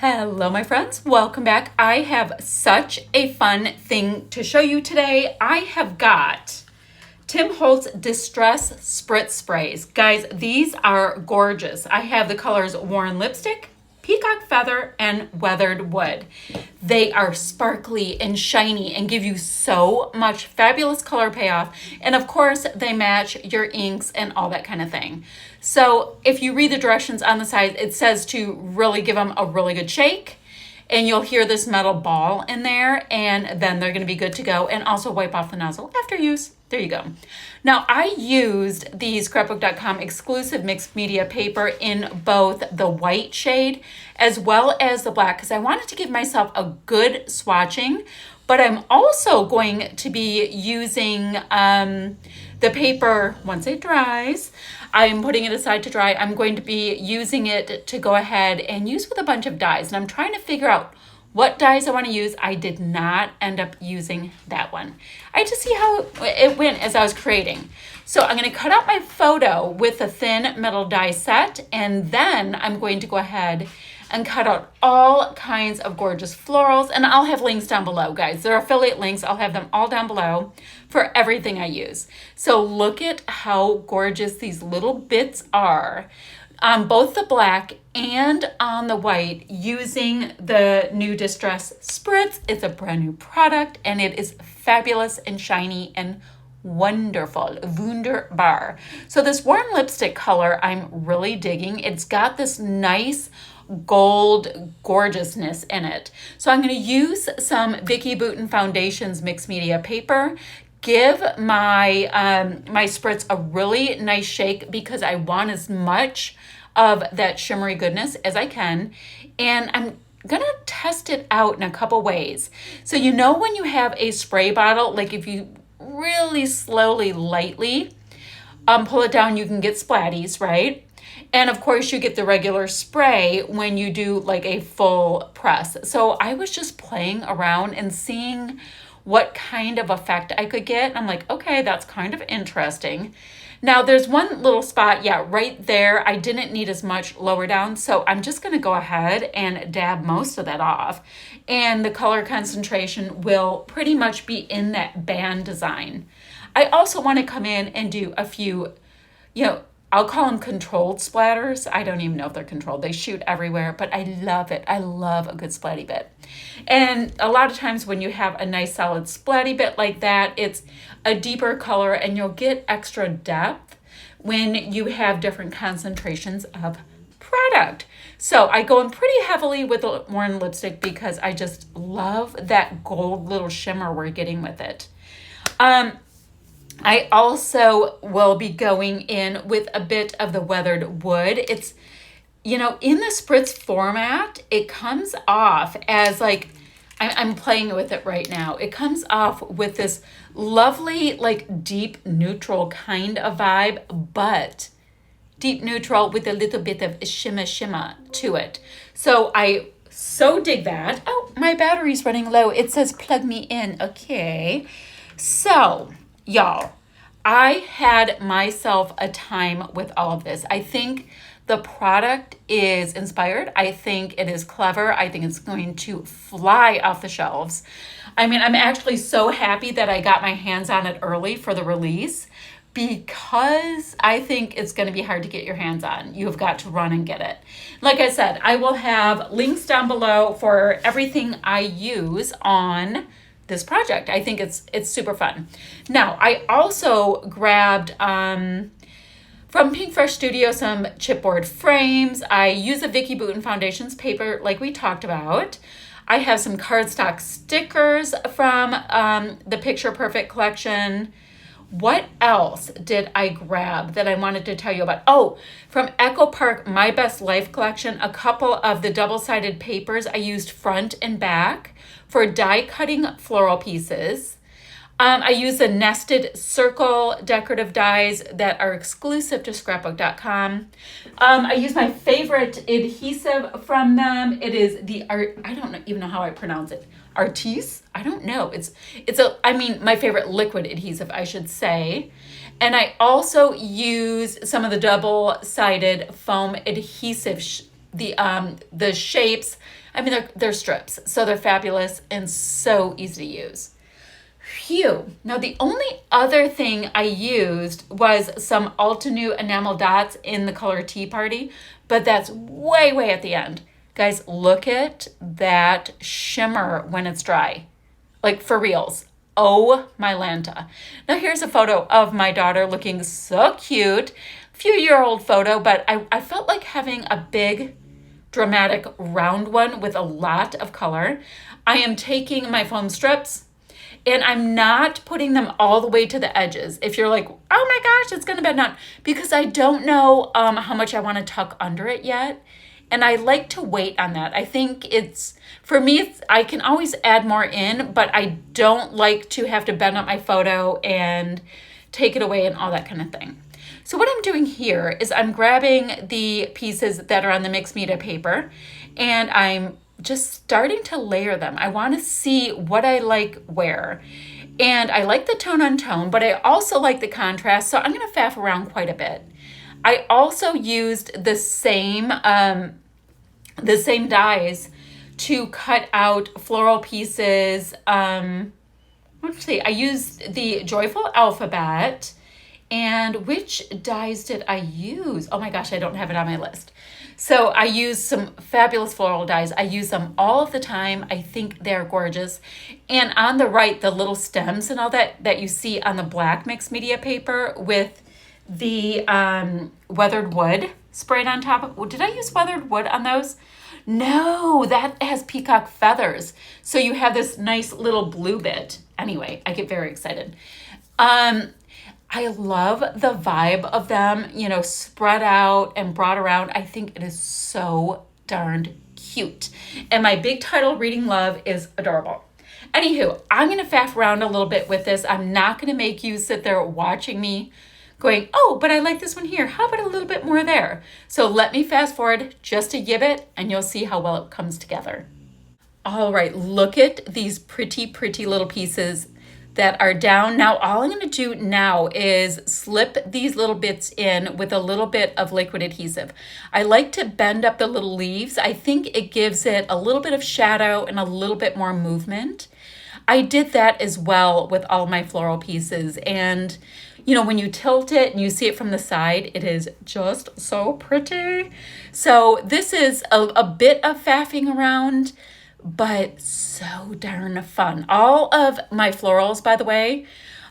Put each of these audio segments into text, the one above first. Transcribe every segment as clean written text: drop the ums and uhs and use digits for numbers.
Hello, my friends. Welcome back. I have such a fun thing to show you today. I have got Tim Holtz Distress Spritz Sprays. Guys, these are gorgeous. I have the colors Worn Lipstick, Peacock Feather, and Weathered Wood. They are sparkly and shiny and give you so much fabulous color payoff. And of course, they match your inks and all that kind of thing. So if you read the directions on the side, it says to really give them a really good shake. And you'll hear this metal ball in there, and then they're going to be good to go. And also wipe off the nozzle after use. There you go. Now, I used the scrapbook.com exclusive mixed media paper in both the white shade as well as the black because I wanted to give myself a good swatching, but I'm also going to be using the paper once it dries. I'm putting it aside to dry. I'm going to be using it to go ahead and use with a bunch of dyes. And I'm trying to figure out what dyes I want to use. I did not end up using that one. I had to see how it went as I was creating. So I'm going to cut out my photo with a thin metal die set, and then I'm going to go ahead and cut out all kinds of gorgeous florals, and I'll have links down below, guys. They're affiliate links. I'll have them all down below for everything I use. So look at how gorgeous these little bits are on both the black and on the white using the new Distress Spritz. It's a brand new product and it is fabulous and shiny and wonderful, wunderbar. So this Worn Lipstick color I'm really digging. It's got this nice gold gorgeousness in it. So I'm going to use some Vicki Boutin Foundations mixed media paper, give my my spritz a really nice shake because I want as much of that shimmery goodness as I can, and I'm gonna test it out in a couple ways. So you know when you have a spray bottle, like if you really slowly, lightly pull it down, you can get splatties, right? And of course you get the regular spray when you do like a full press. So I was just playing around and seeing what kind of effect I could get. I'm like, okay, that's kind of interesting. Now there's one little spot, yeah, right there. I didn't need as much lower down. So I'm just gonna go ahead and dab most of that off. And the color concentration will pretty much be in that band design. I also wanna come in and do a few, I'll call them controlled splatters. I don't even know if they're controlled. They shoot everywhere, but I love it. I love a good splatty bit. And a lot of times when you have a nice solid splatty bit like that, it's a deeper color and you'll get extra depth when you have different concentrations of product. So I go in pretty heavily with the Worn Lipstick because I just love that gold little shimmer we're getting with it. I also will be going in with a bit of the Weathered Wood. It's, in the spritz format, it comes off as like, I'm playing with it right now. It comes off with this lovely, like deep neutral kind of vibe, but deep neutral with a little bit of shimmer to it. So I so dig that. Oh, my battery's running low. It says plug me in. Okay. So y'all, I had myself a time with all of this. I think the product is inspired. I think it is clever. I think it's going to fly off the shelves. I mean, I'm actually so happy that I got my hands on it early for the release because I think it's going to be hard to get your hands on. You've got to run and get it. Like I said, I will have links down below for everything I use on this project. I think it's super fun. Now, I also grabbed from Pink Fresh Studio some chipboard frames. I use a Vicki Boutin Foundations paper like we talked about. I have some cardstock stickers from the Picture Perfect collection. What else did I grab that I wanted to tell you about? Oh, from Echo Park My Best Life collection, a couple of the double-sided papers I used front and back for die cutting floral pieces. I use the nested circle decorative dies that are exclusive to scrapbook.com. I use my favorite adhesive from them. It is the I don't even know how I pronounce it. Artiste? I don't know. My favorite liquid adhesive, I should say. And I also use some of the double-sided foam adhesive, the shapes. I mean, they're strips, so they're fabulous and so easy to use. Phew. Now, the only other thing I used was some Altenew enamel dots in the color Tea Party, but that's way, way at the end. Guys, look at that shimmer when it's dry. Like, for reals. Oh, my Lanta. Now, here's a photo of my daughter looking so cute. Few-year-old photo, but I felt like having a big, dramatic, round one with a lot of color. I am taking my foam strips, and I'm not putting them all the way to the edges. If you're like, oh my gosh, it's gonna bend down, because I don't know how much I wanna tuck under it yet. And I like to wait on that. I think for me, I can always add more in, but I don't like to have to bend up my photo and take it away and all that kind of thing. So what I'm doing here is I'm grabbing the pieces that are on the mixed media paper, and I'm just starting to layer them. I want to see what I like where. And I like the tone on tone, but I also like the contrast, so I'm going to faff around quite a bit. I also used the same dies to cut out floral pieces. Let's see, I used the Joyful Alphabet. And which dies did I use? Oh my gosh, I don't have it on my list. So I used some fabulous floral dies. I use them all of the time. I think they're gorgeous. And on the right, the little stems and all that you see on the black mixed media paper with the weathered wood sprayed on top of. Did I use weathered wood on those? No, that has peacock feathers. So you have this nice little blue bit. Anyway, I get very excited. I love the vibe of them, spread out and brought around. I think it is so darned cute. And my big title reading love is adorable. Anywho, I'm going to faff around a little bit with this. I'm not going to make you sit there watching me going, oh, but I like this one here. How about a little bit more there? So let me fast forward just a bit and you'll see how well it comes together. All right, look at these pretty, pretty little pieces that are down. Now, all I'm going to do now is slip these little bits in with a little bit of liquid adhesive. I like to bend up the little leaves. I think it gives it a little bit of shadow and a little bit more movement. I did that as well with all my floral pieces. And, when you tilt it and you see it from the side, it is just so pretty. So this is a bit of faffing around, but so darn fun. All of my florals, by the way,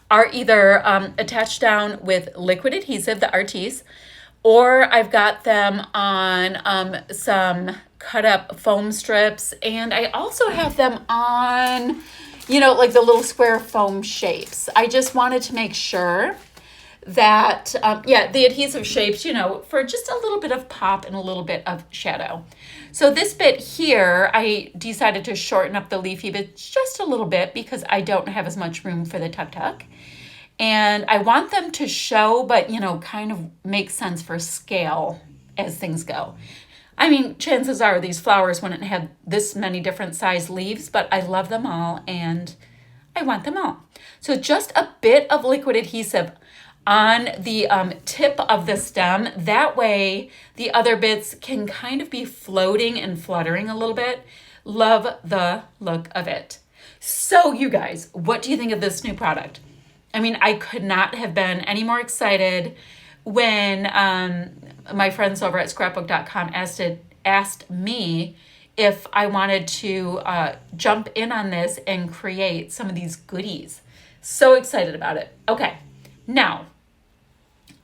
are either attached down with liquid adhesive, the Artis, or I've got them on some cut up foam strips. And I also have them on, like the little square foam shapes. I just wanted to make sure that, the adhesive shapes, for just a little bit of pop and a little bit of shadow. So this bit here, I decided to shorten up the leafy bits just a little bit because I don't have as much room for the tuck. And I want them to show, but, kind of make sense for scale as things go. I mean, chances are these flowers wouldn't have this many different size leaves, but I love them all and I want them all. So just a bit of liquid adhesive on the tip of the stem. That way the other bits can kind of be floating and fluttering a little bit. Love the look of it. So you guys, what do you think of this new product? I mean, I could not have been any more excited when my friends over at scrapbook.com asked me if I wanted to jump in on this and create some of these goodies. So excited about it. Okay. Now,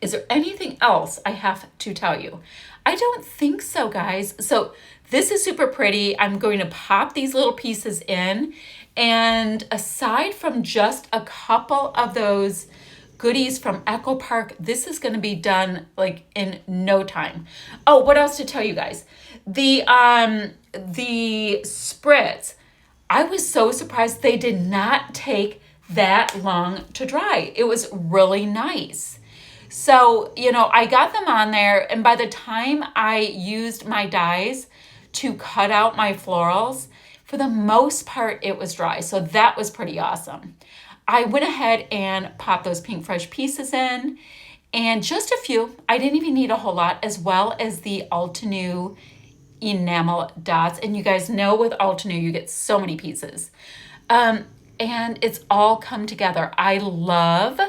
is there anything else I have to tell you? I don't think so, guys. So this is super pretty. I'm going to pop these little pieces in. And aside from just a couple of those goodies from Echo Park, this is going to be done like in no time. Oh, what else to tell you guys? The Spritz, I was so surprised they did not take that long to dry. It was really nice. So, I got them on there, and by the time I used my dies to cut out my florals, for the most part, it was dry. So that was pretty awesome. I went ahead and popped those pink fresh pieces in, and just a few. I didn't even need a whole lot, as well as the Altenew enamel dots. And you guys know with Altenew, you get so many pieces. And it's all come together. I love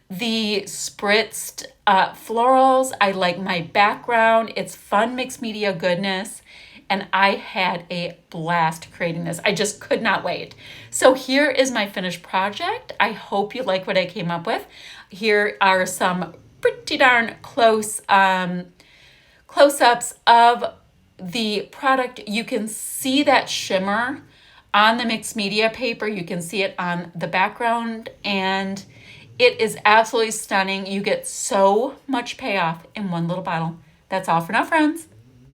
the spritzed florals. I like my background. It's fun mixed media goodness. And I had a blast creating this. I just could not wait. So here is my finished project. I hope you like what I came up with. Here are some pretty darn close close-ups of the product. You can see that shimmer on the mixed media paper. You can see it on the background, and it is absolutely stunning. You get so much payoff in one little bottle. That's all for now, friends.